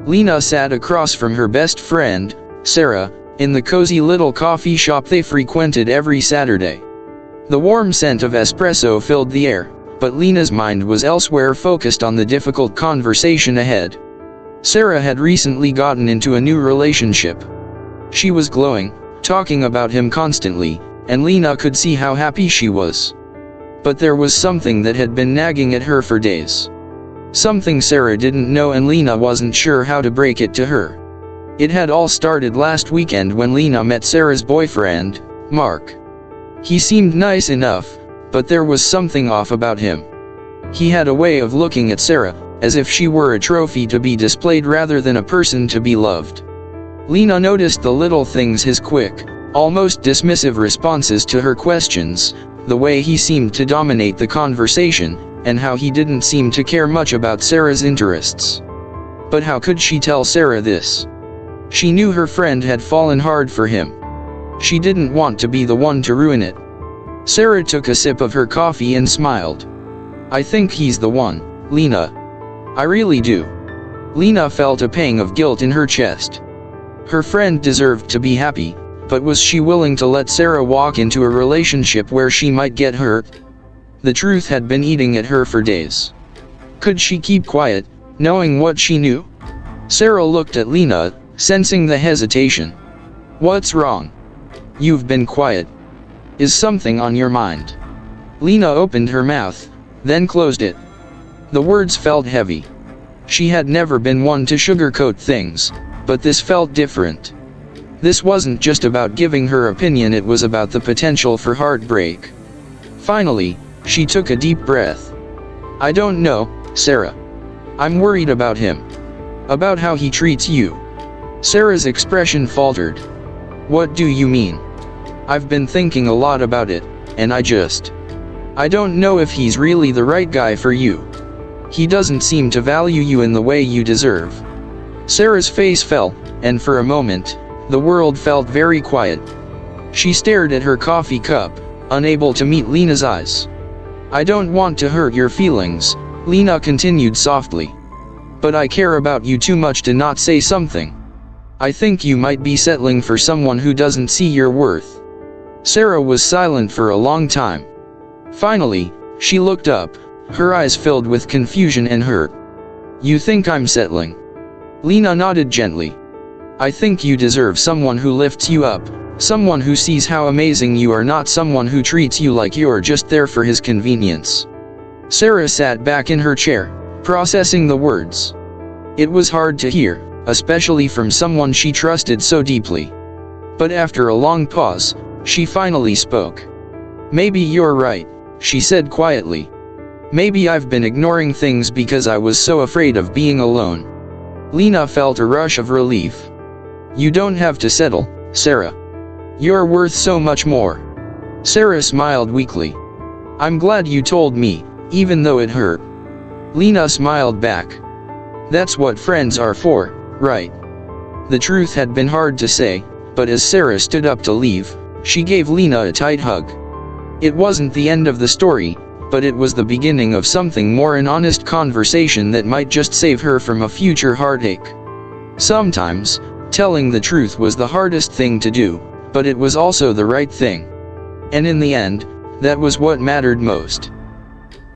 Lena sat across from her best friend, Sarah, in the cozy little coffee shop they frequented every Saturday. The warm scent of espresso filled the air, but Lena's mind was elsewhere, focused on the difficult conversation ahead. Sarah had recently gotten into a new relationship. She was glowing, talking about him constantly, and Lena could see how happy she was. But there was something that had been nagging at her for days. Something Sarah didn't know, and Lena wasn't sure how to break it to her. It had all started last weekend when Lena met Sarah's boyfriend, Mark. He seemed nice enough, but there was something off about him. He had a way of looking at Sarah, as if she were a trophy to be displayed rather than a person to be loved. Lena noticed the little things: his quick, almost dismissive responses to her questions, the way he seemed to dominate the conversation, and how he didn't seem to care much about Sarah's interests. But how could she tell Sarah this? She knew her friend had fallen hard for him. She didn't want to be the one to ruin it. Sarah took a sip of her coffee and smiled. "I think he's the one, Lena. I really do." Lena felt a pang of guilt in her chest. Her friend deserved to be happy, but was she willing to let Sarah walk into a relationship where she might get hurt? The truth had been eating at her for days. Could she keep quiet, knowing what she knew? Sarah looked at Lena, sensing the hesitation. "What's wrong? You've been quiet. Is something on your mind?" Lena opened her mouth, then closed it. The words felt heavy. She had never been one to sugarcoat things, but this felt different. This wasn't just about giving her opinion, it was about the potential for heartbreak. Finally, she took a deep breath. "I don't know, Sarah. I'm worried about him. About how he treats you." Sarah's expression faltered. "What do you mean?" "I've been thinking a lot about it, and I don't know if he's really the right guy for you. He doesn't seem to value you in the way you deserve." Sarah's face fell, and for a moment, the world felt very quiet. She stared at her coffee cup, unable to meet Lena's eyes. "I don't want to hurt your feelings," Lena continued softly. "But I care about you too much to not say something. I think you might be settling for someone who doesn't see your worth." Sarah was silent for a long time. Finally, she looked up, her eyes filled with confusion and hurt. "You think I'm settling?" Lena nodded gently. "I think you deserve someone who lifts you up, someone who sees how amazing you are, not someone who treats you like you're just there for his convenience." Sarah sat back in her chair, processing the words. It was hard to hear, especially from someone she trusted so deeply. But after a long pause, she finally spoke. "Maybe you're right," she said quietly. "Maybe I've been ignoring things because I was so afraid of being alone." Lena felt a rush of relief. "You don't have to settle, Sarah. You're worth so much more." Sarah smiled weakly. "I'm glad you told me, even though it hurt." Lena smiled back. "That's what friends are for, right?" The truth had been hard to say, but as Sarah stood up to leave, she gave Lena a tight hug. It wasn't the end of the story, but it was the beginning of something more, an honest conversation that might just save her from a future heartache. Sometimes, telling the truth was the hardest thing to do, but it was also the right thing. And in the end, that was what mattered most.